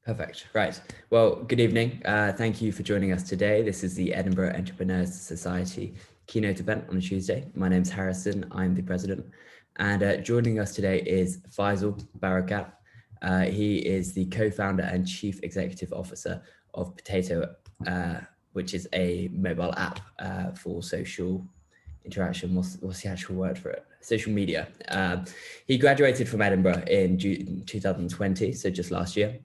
Perfect. Right. Well, good evening. Thank you for joining us today. This is the Edinburgh Entrepreneurs Society keynote event on a Tuesday. My name's Harrison. I'm the president. And joining us today is Faisal Barakat. He is the co-founder and chief executive officer of Potato, which is a mobile app for social interaction. What's the actual word for it? Social media. He graduated from Edinburgh in June 2020, so just last year,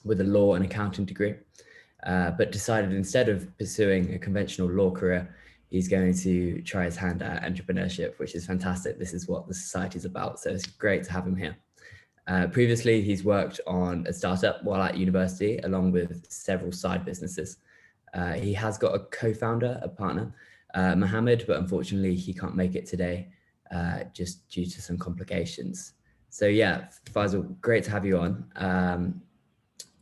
with a law and accounting degree, but decided instead of pursuing a conventional law career, he's going to try his hand at entrepreneurship, which is fantastic. This is what the society is about, so it's great to have him here. Previously, he's worked on a startup while at university, along with several side businesses. He has got a co-founder, a partner, Mohamed, but unfortunately he can't make it today just due to some complications. So yeah, Faisal, great to have you on.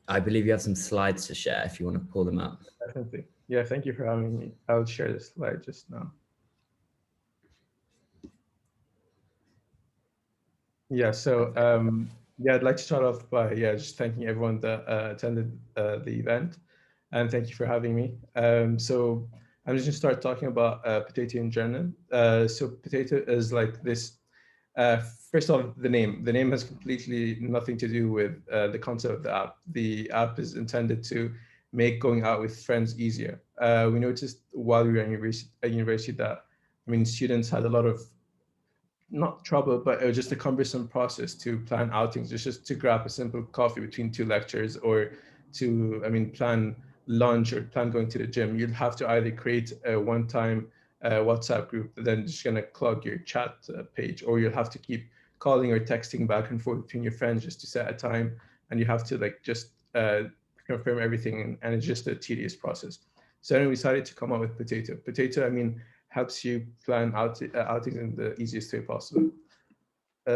I believe you have some slides to share if you want to pull them up. Definitely. Yeah, thank you for having me. I'll share the slide just now. Yeah, so yeah, I'd like to start off by just thanking everyone that attended the event, and thank you for having me. So I'm just gonna start talking about Potato in general. So Potato is like this. First of all, the name. The name has completely nothing to do with the concept of the app. The app is intended to make going out with friends easier. We noticed while we were at university that, I mean, students had a lot of, not trouble, but it was just a cumbersome process to plan outings. It's just to grab a simple coffee between two lectures, or to, I mean, plan lunch or plan going to the gym. You'd have to either create a one-time WhatsApp group that then just gonna clog your chat page, or you'll have to keep calling or texting back and forth between your friends just to set a time, and you have to like just confirm everything, and it's just a tedious process. So then we decided to come up with Potato. Potato, I mean, helps you plan outings in the easiest way possible.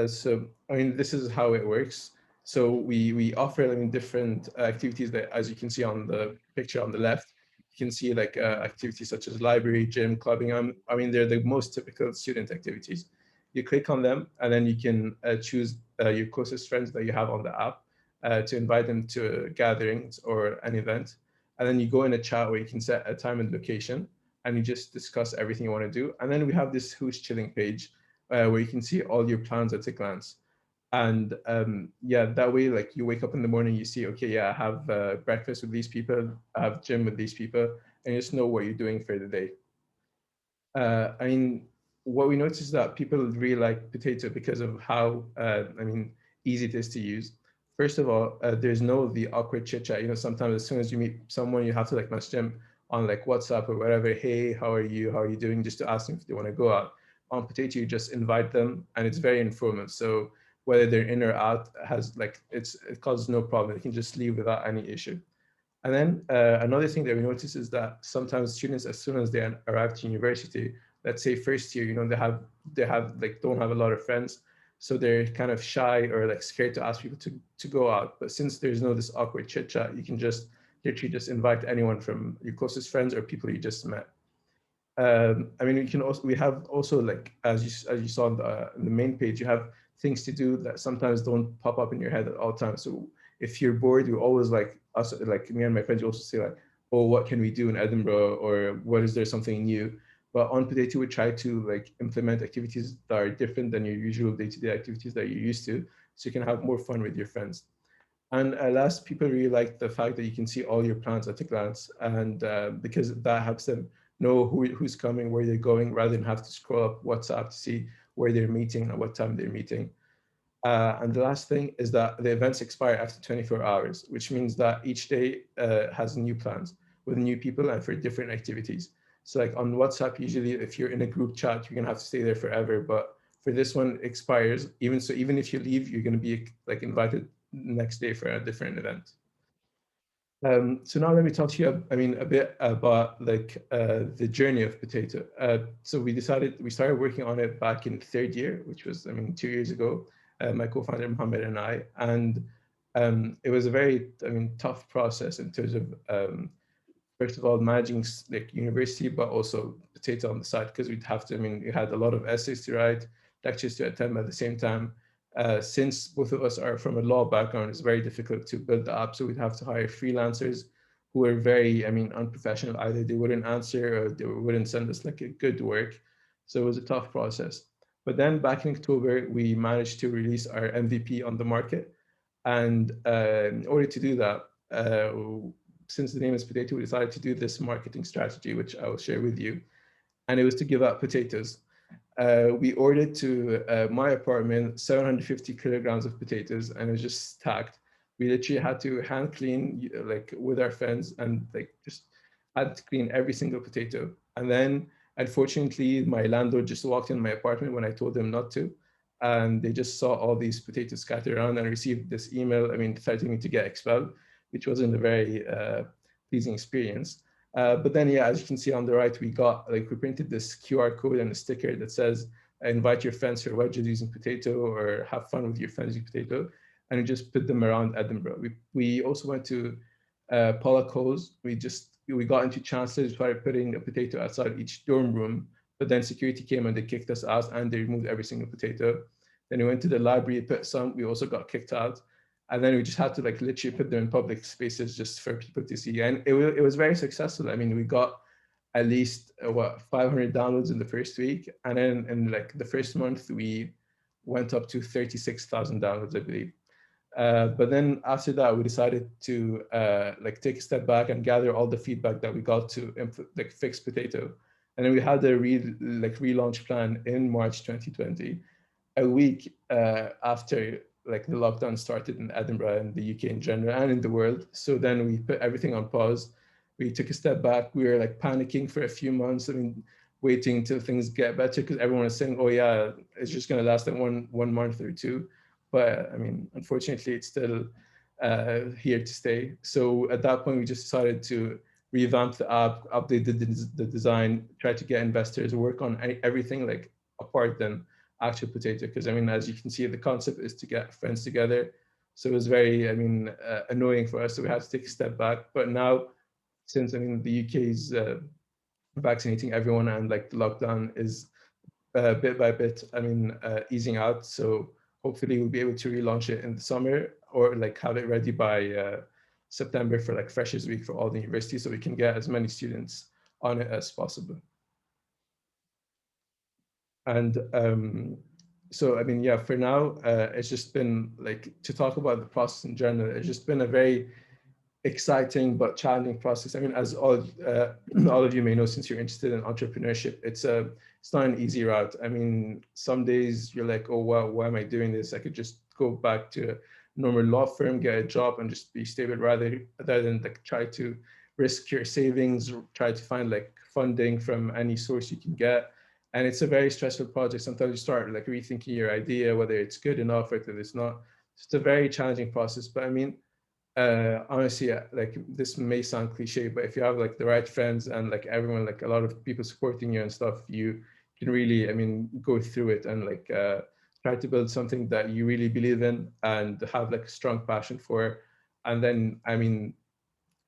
So, I mean, this is how it works. So we offer, I mean, different activities that, as you can see on the picture on the left, you can see like activities such as library, gym, clubbing. I mean, they're the most typical student activities. You click on them, and then you can choose your closest friends that you have on the app to invite them to gatherings or an event. And then you go in a chat where you can set a time and location, and you just discuss everything you want to do. And then we have this Who's Chilling page where you can see all your plans at a glance. And yeah, that way, like you wake up in the morning, you see, okay, yeah, I have breakfast with these people, I have gym with these people, and you just know what you're doing for the day. I mean, what we noticed is that people really like Potato because of how, I mean, easy it is to use. First of all, there's no the awkward chit chat. You know, sometimes as soon as you meet someone, you have to like message them on like WhatsApp or whatever. Hey, how are you? How are you doing? Just to ask them if they want to go out. On Potato, you just invite them, and it's very informal. So whether they're in or out has like it causes no problem. They can just leave without any issue. And then another thing that we notice is that sometimes students, as soon as they arrive to university, let's say first year, you know, they have like don't have a lot of friends, so they're kind of shy or like scared to ask people to go out. But since there's no this awkward chit chat, you can just literally just invite anyone from your closest friends or people you just met. I mean, we have also like as you saw on the main page, you have things to do that sometimes don't pop up in your head at all times. So if you're bored, you always like us, like me and my friends, you also say like, oh, what can we do in Edinburgh, or what is there something new? But on Potato, we try to like implement activities that are different than your usual day-to-day activities that you're used to, so you can have more fun with your friends. And last, people really like the fact that you can see all your plans at a glance, and because that helps them know who's coming, where they're going, rather than have to scroll up WhatsApp to see where they're meeting and what time they're meeting. And the last thing is that the events expire after 24 hours, which means that each day has new plans with new people and for different activities. So like on WhatsApp, usually if you're in a group chat, you're gonna have to stay there forever. But for this one, it expires. Even if you leave, you're gonna be like invited next day for a different event. So now let me talk to you, I mean, a bit about like the journey of Potato. So we started working on it back in third year, which was, I mean, 2 years ago, my co-founder Mohamed and I, and it was a very, I mean, tough process in terms of, first of all, managing like university, but also Potato on the side, because we'd have to, I mean, we had a lot of essays to write, lectures to attend at the same time. since both of us are from a law background, it's very difficult to build the app. So we'd have to hire freelancers who are very, unprofessional. Either they wouldn't answer or they wouldn't send us like a good work. So it was a tough process. But then back in October, we managed to release our MVP on the market. And in order to do that, since the name is Potato, we decided to do this marketing strategy, which I will share with you. And it was to give out potatoes. We ordered to my apartment 750 kilograms of potatoes, and it was just stacked. We literally had to hand clean, like with our friends, and like just had to clean every single potato. And then, unfortunately, my landlord just walked in my apartment when I told them not to, and they just saw all these potatoes scattered around and received this email. Threatening me to get expelled, which wasn't a very pleasing experience. But then, yeah, as you can see on the right, we printed this QR code and a sticker that says, invite your friends for wedges using potato, or have fun with your friends using potato. And we just put them around Edinburgh. We also went to Pollock Halls. We got into Chancellor's, started putting a potato outside each dorm room, but then security came and they kicked us out and they removed every single potato. Then we went to the library, put some, we also got kicked out. And then we just had to like literally put them in public spaces just for people to see. And it was very successful. We got at least 500 downloads in the first week. And then in like the first month, we went up to 36,000 downloads, I believe. But then after that, we decided to take a step back and gather all the feedback that we got to fix Potato. And then we had a relaunch plan in March 2020, a week after the lockdown started in Edinburgh and the UK in general and in the world. So then we put everything on pause. We took a step back. We were panicking for a few months. Waiting till things get better, because everyone was saying, "Oh yeah, it's just going to last one month or two." But unfortunately, it's still here to stay. So at that point, we just decided to revamp the app, update the design, try to get investors, work on everything apart than actual Potato. Because as you can see, the concept is to get friends together. So it was very, annoying for us. So we had to take a step back. But now, since the UK is vaccinating everyone and the lockdown is bit by bit, easing out. So hopefully we'll be able to relaunch it in the summer, or have it ready by September for Freshers Week for all the universities, so we can get as many students on it as possible. And so, yeah, for now, it's just been to talk about the process in general, it's just been a very exciting but challenging process. As all of you may know, since you're interested in entrepreneurship, it's not an easy route. Some days you're like, oh wow, why am I doing this? I could just go back to a normal law firm, get a job, and just be stable, rather than try to risk your savings, or try to find funding from any source you can get. And it's a very stressful project. Sometimes you start rethinking your idea, whether it's good enough or whether it's not. It's a very challenging process. But honestly, this may sound cliche, but if you have the right friends and everyone, a lot of people supporting you and stuff, you can really, go through it and try to build something that you really believe in and have a strong passion for. And then,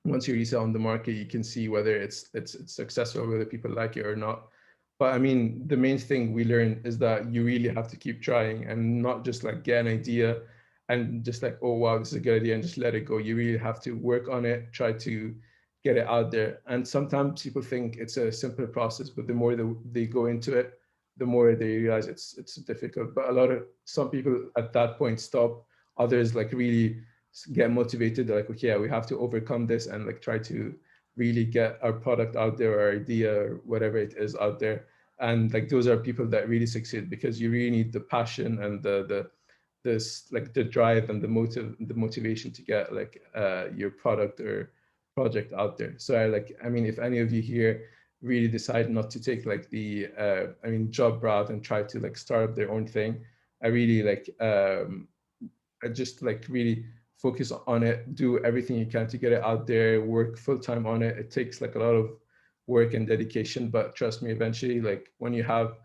once you release it on the market, you can see whether it's successful, whether people like it or not. But the main thing we learned is that you really have to keep trying and not just get an idea and just oh wow, this is a good idea, and just let it go. You really have to work on it, try to get it out there. And sometimes people think it's a simple process, but the more they go into it, the more they realize it's difficult. But some people at that point stop. Others really get motivated. They're okay, yeah, we have to overcome this and try to really get our product out there, or idea, or whatever it is out there. And those are people that really succeed, because you really need the passion and the drive and the motivation to get your product or project out there. So if any of you here really decide not to take the job route and try to start up their own thing, I really I just really focus on it, do everything you can to get it out there, work full-time on it. It takes a lot of work and dedication, but trust me, eventually when you have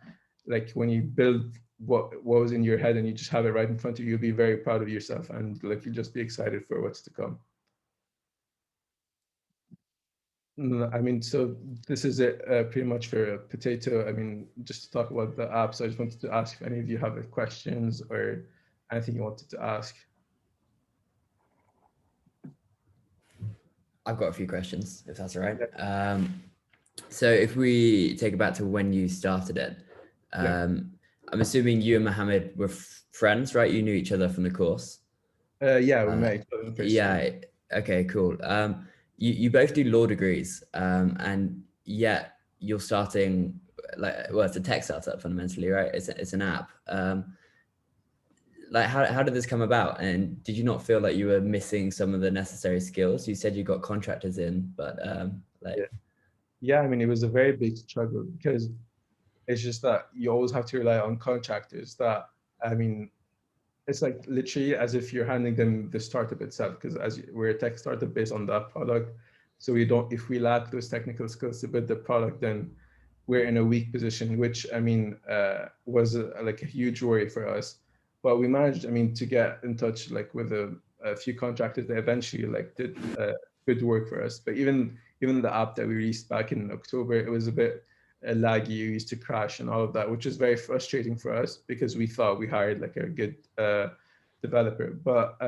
when you build what was in your head and you just have it right in front of you, you'll be very proud of yourself, and you'll just be excited for what's to come. So this is it pretty much for Potato. Just to talk about the app. So I just wanted to ask if any of you have questions or anything you wanted to ask? I've got a few questions, if that's all right. So if we take it back to when you started it, I'm assuming you and Mohammed were friends, right? You knew each other from the course. Yeah, we met each other in the first Yeah. year. Okay, cool. You both do law degrees, and yet you're starting it's a tech startup fundamentally, right? It's an app. Like how did this come about? And did you not feel like you were missing some of the necessary skills? You said you got contractors in, but Yeah, I mean, it was a very big struggle because it's just that you always have to rely on contractors that, I mean, it's like literally as if you're handing them the startup itself, because we're a tech startup based on that product. So if we lack those technical skills to build the product, then we're in a weak position, which I mean, was like a huge worry for us. But we managed, I mean, to get in touch like with a few contractors that eventually like did good work for us. But even the app that we released back in October, it was a bit laggy. It used to crash and all of that, which is very frustrating for us because we thought we hired like a good developer. But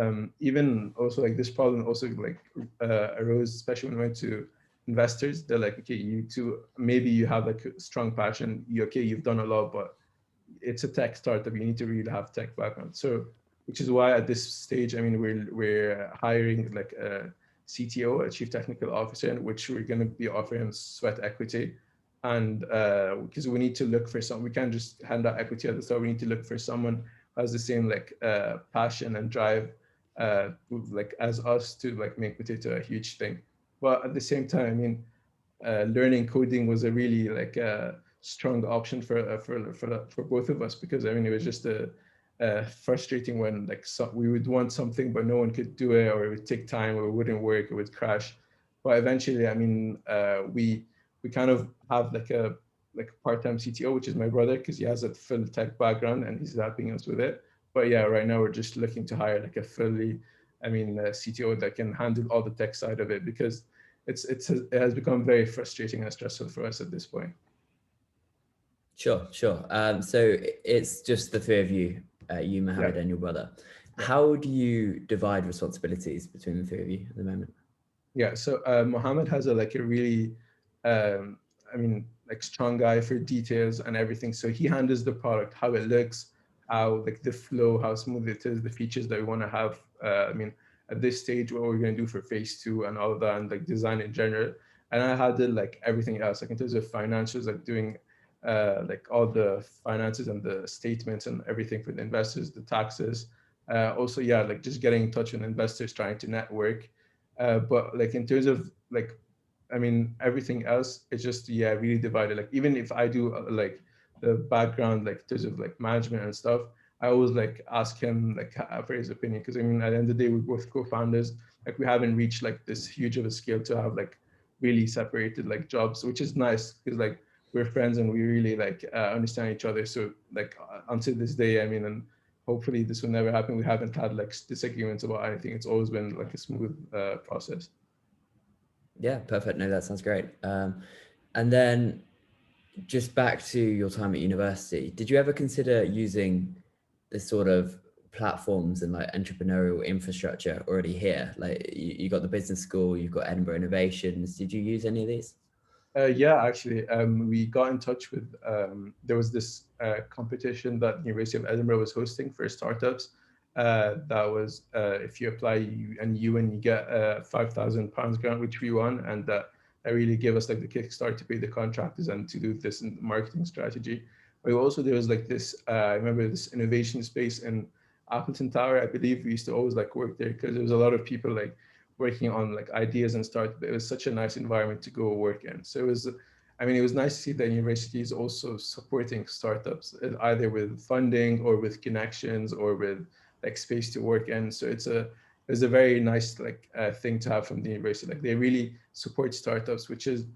even also like this problem also like arose, especially when we went to investors. They're like, okay, maybe you have like a strong passion. You've done a lot, but it's a tech startup. You need to really have tech background. So, which is why at this stage, I mean, we're hiring like a CTO, a chief technical officer, in which we're going to be offering sweat equity. And because we need to look for we can't just hand out equity at the start. We need to look for someone who has the same like passion and drive like as us to like make Potato a huge thing. But at the same time, I mean, learning coding was a really like strong option for both of us, because I mean it was just frustrating when like we would want something but no one could do it, or it would take time, or it wouldn't work, it would crash. But eventually, I mean, we kind of have like a part-time CTO, which is my brother, because he has a full tech background and he's helping us with it. But yeah, right now we're just looking to hire like a fully, I mean, a CTO that can handle all the tech side of it, because it has become very frustrating and stressful for us at this point. Sure. So it's just the three of you, you, Mohammed, and your brother. How do you divide responsibilities between the three of you at the moment? Yeah, so Mohammed has a really, I mean, like strong eye for details and everything. So he handles the product, how it looks, how like the flow, how smooth it is, the features that we want to have. I mean, at this stage, what we're going to do for phase 2 and all of that, and like design in general. And I handle like everything else, like in terms of financials, like doing like all the finances and the statements and everything for the investors, the taxes. Also, yeah, like just getting in touch with investors, trying to network. But like in terms of like, I mean, everything else, it's just, yeah, really divided. Like even if I do like the background, like in terms of like management and stuff, I always like ask him like for his opinion, because I mean, at the end of the day, we're both co-founders. Like we haven't reached like this huge of a scale to have like really separated like jobs, which is nice because like we're friends and we really like understand each other. So like until this day, I mean, and hopefully this will never happen. We haven't had like disagreements about anything. It's always been like a smooth process. Yeah, perfect. No, that sounds great. And then just back to your time at university, did you ever consider using this sort of platforms and like entrepreneurial infrastructure already here? Like you got the business school, you've got Edinburgh Innovations. Did you use any of these? Yeah, actually, we got in touch with, there was this competition that the University of Edinburgh was hosting for startups. That was, if you apply and you get a £5,000 grant, which we won. And that really gave us like the kickstart to pay the contractors and to do this marketing strategy. But also there was like this, I remember this innovation space in Appleton Tower. I believe we used to always like work there because there was a lot of people like working on like ideas and start. But it was such a nice environment to go work in. So it was, I mean, it was nice to see that universities also supporting startups, either with funding or with connections or with like space to work in. So it's a very nice like thing to have from the university. Like they really support startups, which is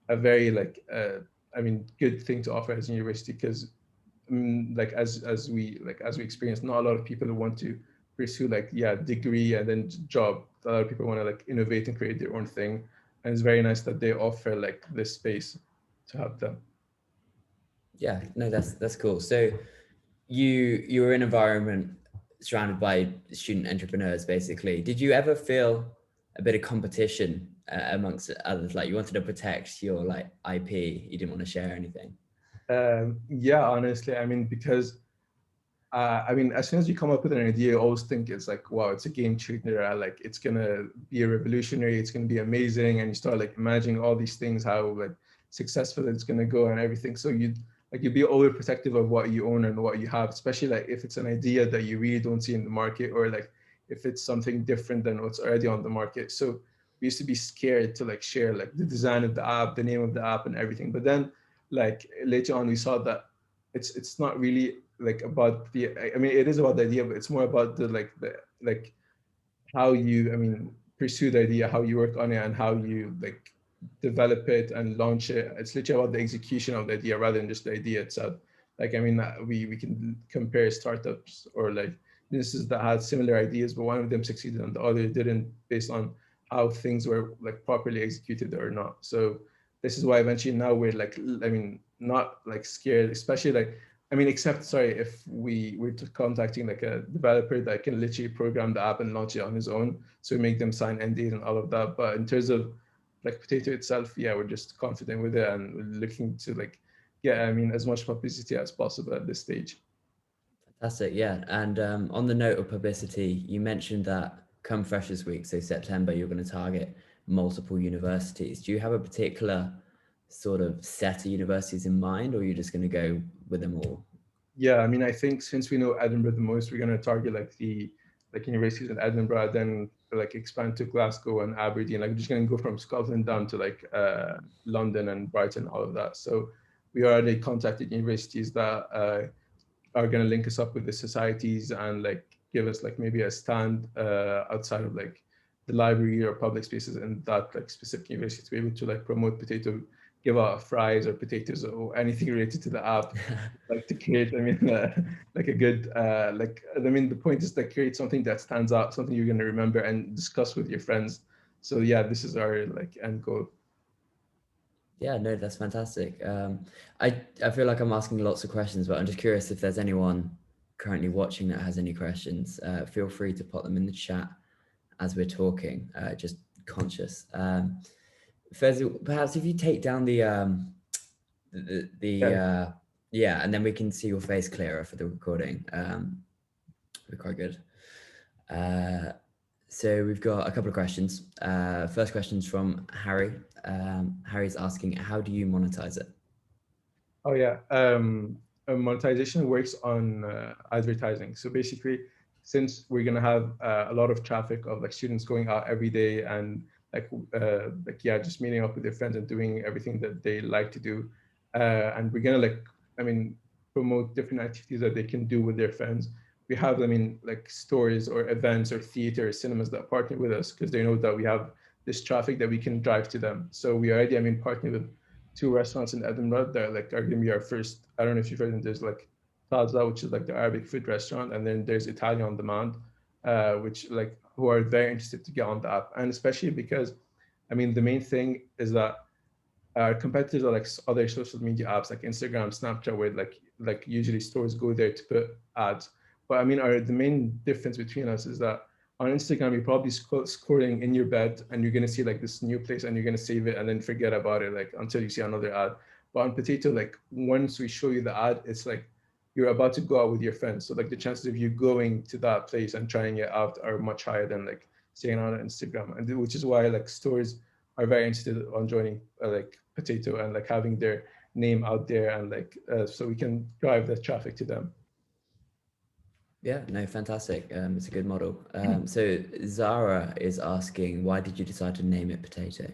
a very like I mean good thing to offer as a university, because like as we experience, not a lot of people who want to pursue like degree and then job. A lot of people want to like innovate and create their own thing, and it's very nice that they offer like this space to have them. Yeah, no, that's cool. So you were in environment surrounded by student entrepreneurs, basically. Did you ever feel a bit of competition amongst others? Like you wanted to protect your like IP, you didn't want to share anything? Yeah, honestly, I mean, because I mean, as soon as you come up with an idea, you always think it's like, wow, it's a game changer. Like it's gonna be a revolutionary. It's gonna be amazing, and you start like imagining all these things, how like successful it's gonna go and everything. So you'd be overprotective of what you own and what you have, especially like if it's an idea that you really don't see in the market, or like if it's something different than what's already on the market. So we used to be scared to like share like the design of the app, the name of the app, and everything. But then like later on, we saw that it's not really like about the, I mean, it is about the idea, but it's more about the how you, I mean, pursue the idea, how you work on it, and how you like develop it and launch it. It's literally about the execution of the idea rather than just the idea itself. Like, I mean, we can compare startups or like businesses that had similar ideas, but one of them succeeded and the other didn't, based on how things were like properly executed or not. So this is why eventually now we're like, I mean, not like scared, especially like, I mean, except, sorry, if we were contacting like a developer that can literally program the app and launch it on his own. So we make them sign NDAs and all of that. But in terms of like Potato itself, yeah, we're just confident with it and we're looking to like, yeah, I mean, as much publicity as possible at this stage. Fantastic, yeah. And on the note of publicity, you mentioned that come Freshers Week, so September, you're going to target multiple universities. Do you have a particular sort of set of universities in mind, or are you just going to go with them all? Yeah, I mean, I think since we know Edinburgh the most, we're going to target like the like universities in Edinburgh, then like expand to Glasgow and Aberdeen. Like, we're just going to go from Scotland down to like London and Brighton, all of that. So we already contacted universities that are going to link us up with the societies and like give us like maybe a stand outside of like the library or public spaces in that like specific university to be able to like promote Potato, give out fries or potatoes or anything related to the app, like to create, I mean, like a good like, I mean, the point is to create something that stands out, something you're going to remember and discuss with your friends. So yeah, this is our like end goal. Yeah, no, that's fantastic. I feel like I'm asking lots of questions, but I'm just curious if there's anyone currently watching that has any questions. Feel free to put them in the chat as we're talking. Just conscious. Faisal, perhaps if you take down the Yeah. yeah, and then we can see your face clearer for the recording. We're quite good. So we've got a couple of questions. First question's from Harry. Harry's asking, how do you monetize it? Oh yeah, monetization works on advertising. So basically, since we're gonna have a lot of traffic of like students going out every day and like yeah, just meeting up with their friends and doing everything that they like to do, and we're gonna like, I mean, promote different activities that they can do with their friends. We have, I mean, like stores or events or theater or cinemas that partner with us because they know that we have this traffic that we can drive to them. So we already, I mean, partner with two restaurants in Edinburgh that like are gonna be our first. I don't know if you've heard of them. There's like Plaza, which is like the Arabic food restaurant, and then there's Italian on Demand, which like who are very interested to get on the app, and especially because, I mean, the main thing is that our competitors are like other social media apps like Instagram, Snapchat, where like usually stores go there to put ads. But I mean, the main difference between us is that on Instagram, you're probably scrolling in your bed and you're gonna see like this new place and you're gonna save it and then forget about it like until you see another ad. But on Potato, like once we show you the ad, it's like you're about to go out with your friends. So like the chances of you going to that place and trying it out are much higher than like staying on Instagram. And which is why like stores are very interested on joining like Potato and like having their name out there and like so we can drive the traffic to them. Yeah, no, fantastic. It's a good model. So Zara is asking, why did you decide to name it Potato?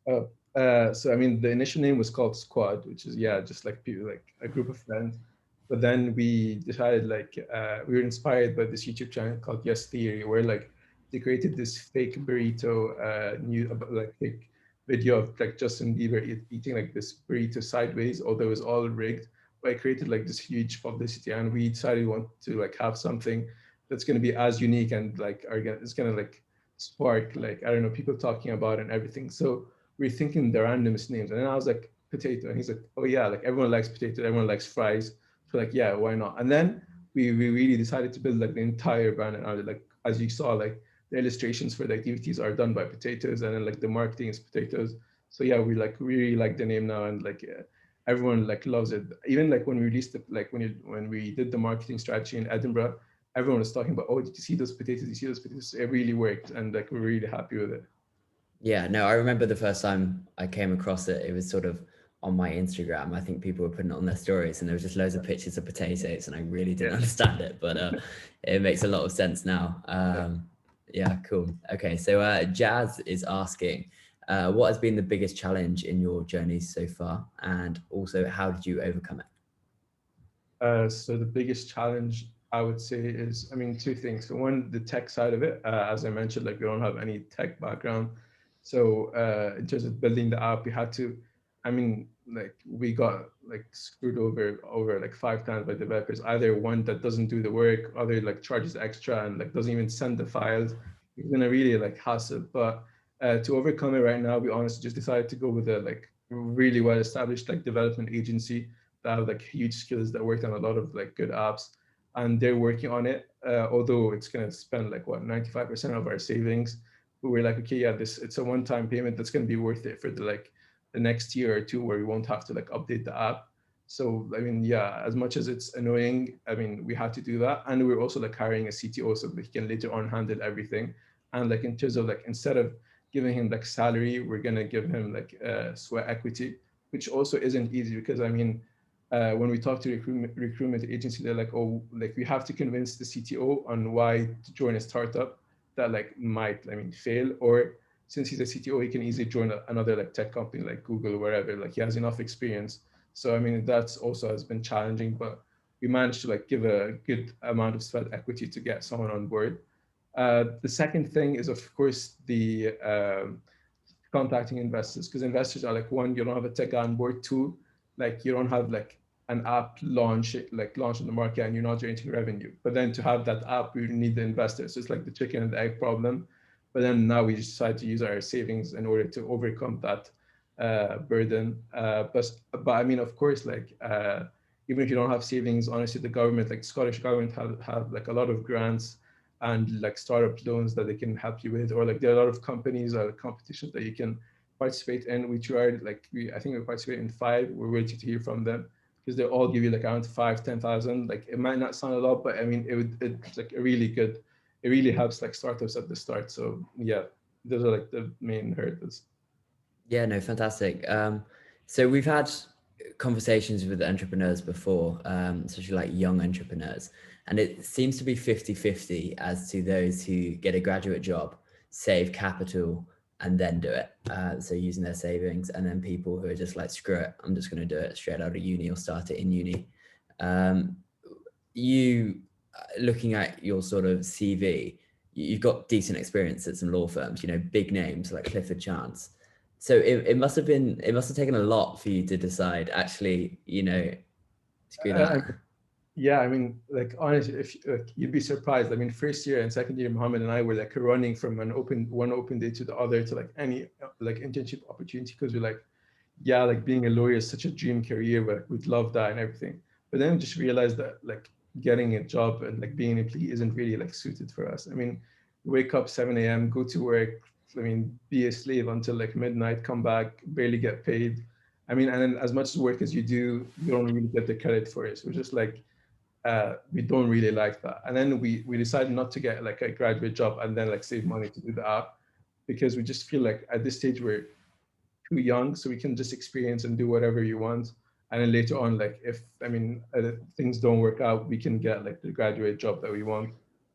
Oh, so I mean, the initial name was called Squad, which is yeah, just like people, like a group of friends. But then we decided like we were inspired by this YouTube channel called Yes Theory, where like they created this fake burrito like fake video of like Justin Bieber eating like this burrito sideways, although it was all rigged. But it created like this huge publicity, and we decided we want to like have something that's going to be as unique and like it's going to like spark like, I don't know, people talking about it and everything. So we're thinking the randomest names. And then I was like, Potato. And he's like, oh yeah, like everyone likes potato, everyone likes fries. So like, yeah, why not? And then we really decided to build like the entire brand. And like, as you saw, like the illustrations for the activities are done by potatoes, and then like the marketing is potatoes. So yeah, we really like the name now, and like everyone like loves it. Even like when we released it, like when we did the marketing strategy in Edinburgh, everyone was talking about, oh, did you see those potatoes? Did you see those potatoes? It really worked, and like we're really happy with it. Yeah, no, I remember the first time I came across it, it was sort of on my Instagram. I think people were putting it on their stories and there was just loads of pictures of potatoes and I really didn't Yeah. understand it, but it makes a lot of sense now. Yeah, cool. Okay, so Jazz is asking, what has been the biggest challenge in your journey so far? And also, how did you overcome it? So the biggest challenge I would say is, I mean, two things. So one, the tech side of it. As I mentioned, like we don't have any tech background. So in terms of building the app, we had to, I mean, like we got like screwed over like 5 times by developers. Either one that doesn't do the work, other like charges extra and like doesn't even send the files. It's gonna really like hassle. But to overcome it right now, we honestly just decided to go with a like really well established like development agency that have like huge skills that worked on a lot of like good apps, and they're working on it. Although it's gonna spend like what 95% of our savings, we were like, okay, yeah, this it's a one-time payment that's gonna be worth it for the next year or two where we won't have to like update the app. So I mean, yeah, as much as it's annoying, I mean, we had to do that, and we're also like hiring a CTO so that he can later on handle everything. And like in terms of like instead of giving him like salary, we're gonna give him like sweat equity, which also isn't easy because I mean when we talk to recruitment agency, they're like, oh, like we have to convince the CTO on why to join a startup that like might, I mean, fail, or since he's a CTO, he can easily join another like tech company like Google or wherever. Like he has enough experience. So I mean, that's also has been challenging, but we managed to like give a good amount of sweat equity to get someone on board. The second thing is, of course, the contacting investors, because investors are like, one, you don't have a tech on board. Two, like you don't have like an app launch in the market and you're not generating revenue. But then to have that app, we need the investors. So it's like the chicken and the egg problem. But then now we decide to use our savings in order to overcome that burden. But I mean, of course, like even if you don't have savings, honestly, the government, like Scottish government, have like a lot of grants and like startup loans that they can help you with, or like there are a lot of companies or competitions that you can participate in. We tried like I think we participated in 5. We're waiting to hear from them because they all give you like around 5-10,000. Like it might not sound a lot, but I mean it's like a really good. It really helps like startups at the start. So yeah, those are like the main hurdles. Yeah, no, fantastic. So we've had conversations with entrepreneurs before, especially like young entrepreneurs, and it seems to be 50-50 as to those who get a graduate job, save capital, and then do it. So using their savings, and then people who are just like, screw it, I'm just going to do it straight out of uni or start it in uni. You, looking at your sort of CV, you've got decent experience at some law firms, you know, big names like Clifford Chance. So it must have taken a lot for you to decide, actually, you know, screw Uh, that. Yeah, I mean, like honestly, if like, you'd be surprised. I mean, first year and second year, Mohammed and I were like running from one open day to the other to like any like internship opportunity because we're like, yeah, like being a lawyer is such a dream career, but we'd love that and everything. But then we just realized that like getting a job and like being an employee isn't really like suited for us. I mean, wake up 7 a.m., go to work, I mean, be a slave until like midnight, come back, barely get paid. I mean, and then as much work as you do, you don't really get the credit for it. So we're just like, we don't really like that. And then we decided not to get like a graduate job and then like save money to do the app because we just feel like at this stage we're too young, so we can just experience and do whatever you want. And then later on, like if I mean things don't work out, we can get like the graduate job that we want,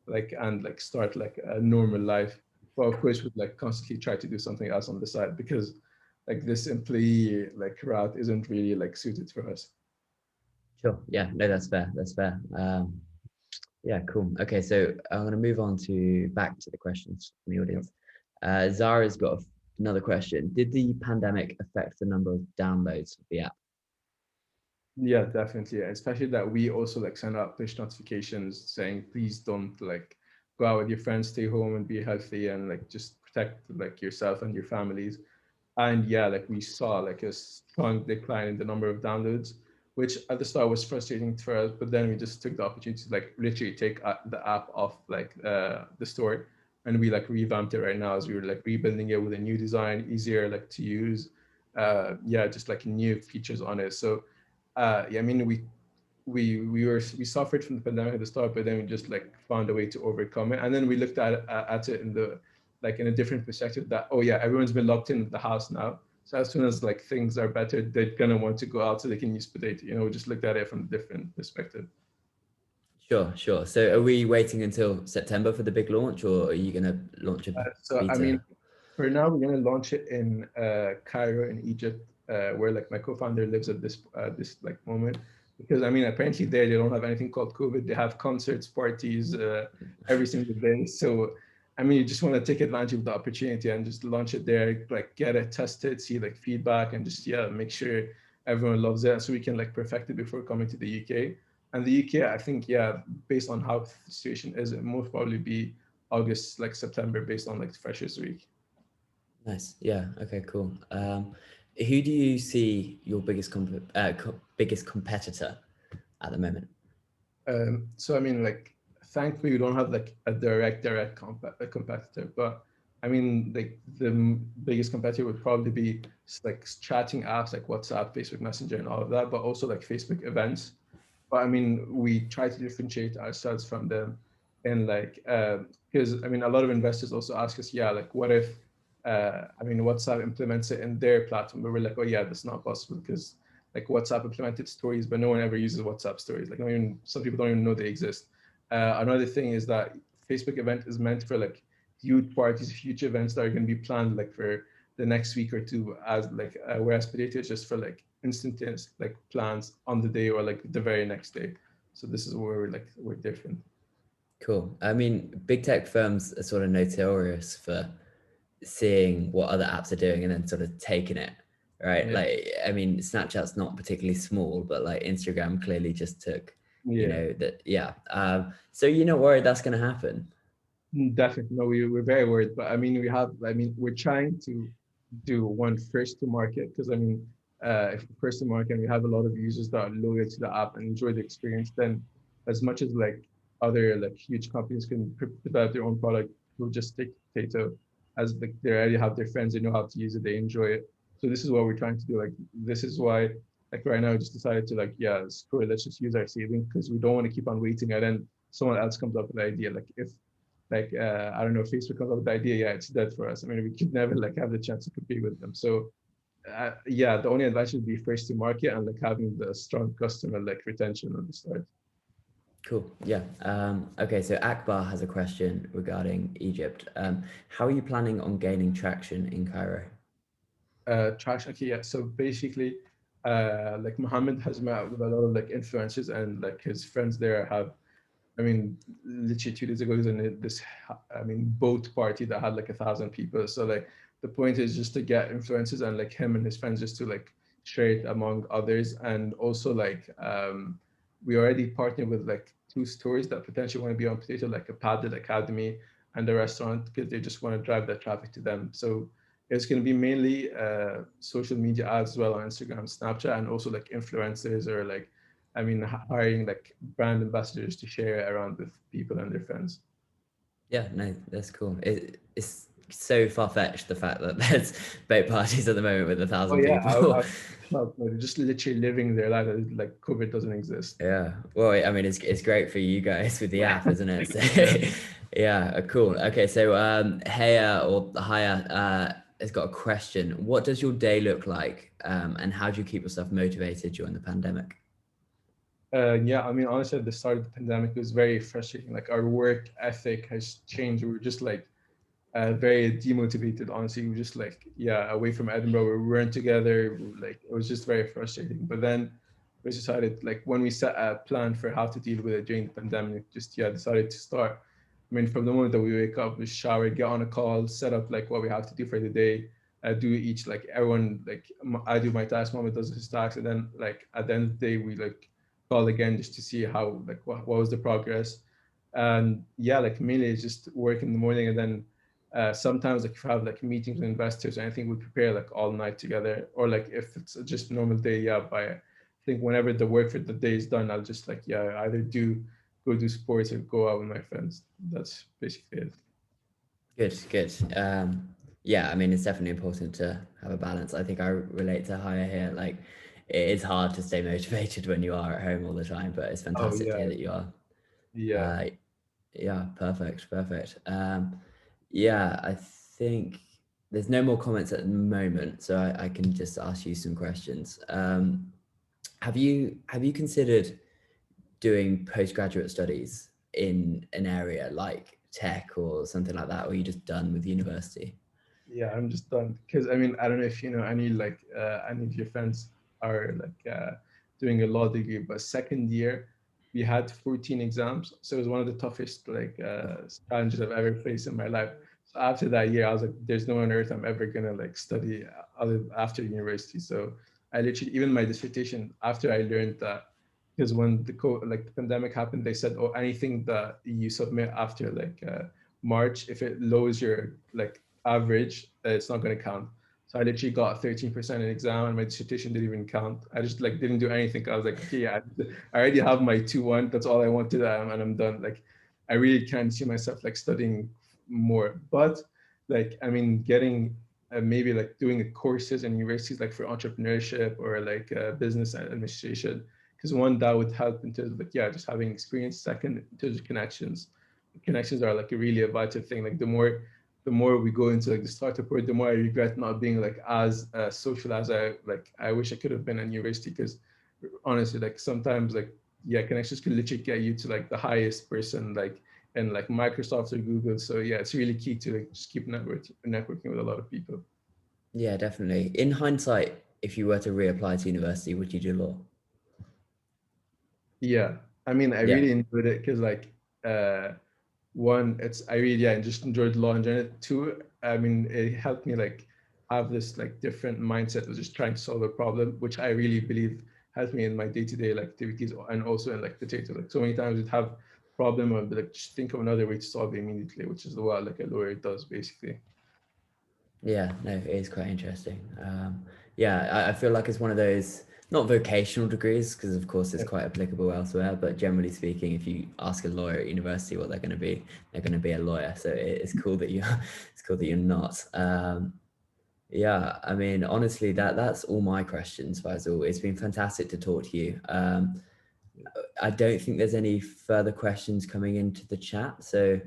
like and like start like a normal life. But of course, we'd like constantly try to do something else on the side because like this employee like route isn't really like suited for us. Sure. Yeah, no, that's fair. That's fair. Yeah, cool. Okay, so I'm going to move on to back to the questions from the audience. Zara's got another question. Did the pandemic affect the number of downloads of the app? Yeah, definitely. Especially that we also like send out push notifications saying, please don't like go out with your friends, stay home and be healthy and like just protect like yourself and your families. And yeah, like we saw like a strong decline in the number of downloads. which at the start was frustrating for us, but then we just took the opportunity to like literally take the app off like the store, and we like revamped it right now as we were like rebuilding it with a new design, easier like to use, yeah, just like new features on it. So yeah, I mean, we suffered from the pandemic at the start, but then we just like found a way to overcome it. And then we looked at it in the like in a different perspective that, oh yeah, everyone's been locked in the house now. So as soon as like things are better, they're gonna want to go out so they can use Potato. You know, we just looked at it from a different perspective. Sure, sure. So are we waiting until September for the big launch, or are you going to launch a So I beta? mean, for now we're gonna launch it in Cairo in Egypt, where like my co-founder lives at this like moment. Because I mean, apparently there they don't have anything called COVID. They have concerts, parties, every single day. So I mean, you just want to take advantage of the opportunity and just launch it there, like get it tested, see like feedback, and just yeah, make sure everyone loves it, so we can like perfect it before coming to the UK. And the UK, I think, yeah, based on how the situation is, it most probably be August, like September, based on like the Freshers Week. Nice. Yeah. Okay, cool. Who do you see your biggest competitor at the moment? So I mean, like, thankfully, we don't have like a direct a competitor, but I mean, like biggest competitor would probably be like chatting apps like WhatsApp, Facebook Messenger, and all of that, but also like Facebook events. But I mean, we try to differentiate ourselves from them, and like, because I mean, a lot of investors also ask us, yeah, like, what if, I mean, WhatsApp implements it in their platform? But we're like, oh yeah, that's not possible because like WhatsApp implemented stories, but no one ever uses WhatsApp stories. Like, not even some people don't even know they exist. Another thing is that Facebook event is meant for like huge parties, huge events that are going to be planned like for the next week or two, as like whereas Potato is just for like instantaneous like plans on the day or like the very next day. So this is where we're different. Cool. I mean, big tech firms are sort of notorious for seeing what other apps are doing and then sort of taking it, right? Yeah. Like, I mean, Snapchat's not particularly small, but like Instagram clearly just took, Yeah. that, yeah. So you're not worried that's going to happen? Definitely. No, we're very worried. But I mean, we're trying to do one first to market because I mean, if we're first to market and we have a lot of users that are loyal to the app and enjoy the experience, then as much as like other like huge companies can develop their own product, we'll just take Potato as like they already have their friends, they know how to use it, they enjoy it. So this is what we're trying to do. Like this is why like right now we just decided to like, yeah, screw it, let's just use our saving because we don't want to keep on waiting and then someone else comes up with the idea. Like if like I don't know, Facebook comes up with the idea, yeah, it's dead for us. I mean, we could never like have the chance to compete with them. So yeah, the only advantage would be first to market and like having the strong customer like retention on the start. Cool. Yeah. Okay. So Akbar has a question regarding Egypt. How are you planning on gaining traction in Cairo? Traction, okay, yeah. So basically, like Mohammed has met with a lot of like influencers and like his friends there have, I mean, literally 2 days ago, he was in this, I mean, boat party that had like 1,000 people. So like the point is just to get influencers and like him and his friends just to like share it among others. And also like we already partnered with like two stores that potentially want to be on Potato, like a paddle academy and a restaurant because they just want to drive that traffic to them. So it's going to be mainly social media ads as well on Instagram, Snapchat, and also like influencers or like I mean, hiring like brand ambassadors to share around with people and their friends. Yeah, no, that's cool. It's so far-fetched, the fact that there's boat parties at the moment with a Oh thousand yeah, people. just literally living their life like COVID doesn't exist. Yeah. Well, I mean, it's great for you guys with the app, isn't it? So, Yeah. yeah, cool. Okay, so Haya or Haya has got a question. What does your day look like, and how do you keep yourself motivated during the pandemic? Yeah, I mean, honestly, at the start of the pandemic, it was very frustrating. Like our work ethic has changed. We were just like very demotivated. Honestly, we were just like, yeah, away from Edinburgh, we weren't together. Like it was just very frustrating. But then we decided, like, when we set a plan for how to deal with it during the pandemic, just yeah, decided to start. I mean, from the moment that we wake up, we shower, get on a call, set up like what we have to do for the day, do each like everyone like I do my task, Mama does his task, and then like at the end of the day, we like call again just to see how like what was the progress. And yeah, like mainly it's just work in the morning and then sometimes like if you have like meetings with investors or anything, we prepare like all night together. Or like if it's just a normal day, yeah, by think whenever the work for the day is done, I'll just like, yeah, either go do sports or go out with my friends. That's basically it. Good. Yeah, I mean, it's definitely important to have a balance. I think I relate to Haya here. Like, it is hard to stay motivated when you are at home all the time, but it's Oh fantastic to hear yeah, that you are. yeah, Uh, yeah, perfect. Yeah, I think there's no more comments at the moment, so I can just ask you some questions. Have you considered doing postgraduate studies in an area like tech or something like that, or are you just done with university? yeah. I'm just done because I mean I don't know if you know any of your friends are like doing a law degree, but second year we had 14 exams, so it was one of the toughest like challenges I've ever faced in my life. So after that year, I was like, there's no on earth I'm ever gonna like study other after university. So I literally even my dissertation after I learned that because when like the pandemic happened, they said, oh, anything that you submit after like March, if it lowers your like average, it's not going to count. So I literally got 13% in exam and my dissertation didn't even count. I just like didn't do anything. I was like, okay, yeah, I already have my 2-1. That's all I wanted, and I'm done. Like, I really can't see myself like studying more. But like, I mean, getting maybe like doing courses in universities like for entrepreneurship or like business administration, because one that would help in terms of like, yeah, just having experience. Second, in terms of connections are like a really a vital thing. Like the more we go into like the startup world, the more I regret not being like as social as I wish I could have been in university. Because honestly, like sometimes like yeah, connections can literally get you to like the highest person like in like Microsoft or Google. So yeah, it's really key to like just keep networking with a lot of people. Yeah, definitely. In hindsight, if you were to reapply to university, would you do law? Yeah, I mean, I Yeah. really enjoyed it because like uh one, it's I really yeah, I just enjoyed law in general. Two, I mean, it helped me like have this like different mindset of just trying to solve a problem, which I really believe helped me in my day-to-day like activities and also in like potato. Like so many times you'd have problem and be like just think of another way to solve it immediately, which is what like a lawyer does basically. Yeah, no, it is quite interesting. Yeah, I feel like it's one of those not vocational degrees because of course it's Yeah. quite applicable elsewhere, but generally speaking, if you ask a lawyer at university what they're going to be a lawyer. So it's cool that you it's cool that you're not. Yeah, I mean, honestly, that's all my questions, Faisal. It's been fantastic to talk to you. I don't think there's any further questions coming into the chat, so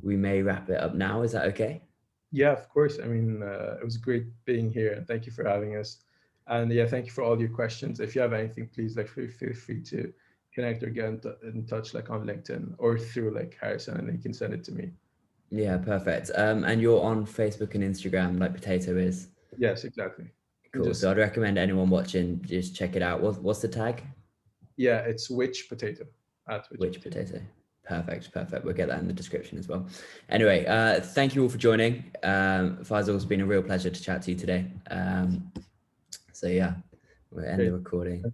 we may wrap it up now. Is that okay? Yeah, of course. I mean, it was great being here, and thank you for having us. And yeah, thank you for all your questions. If you have anything, please like feel free to connect or get in touch like on LinkedIn or through like Harrison, and you can send it to me. Yeah, perfect. And you're on Facebook and Instagram, like Potato is. Yes, exactly. You Cool. So just I'd recommend anyone watching just check it out. What's the tag? yeah, it's which potato at which Which potato. potato? Perfect. We'll get that in the description as well. Anyway, thank you all for joining. Faisal, it's been a real pleasure to chat to you today. So yeah, we'll end the Great. recording.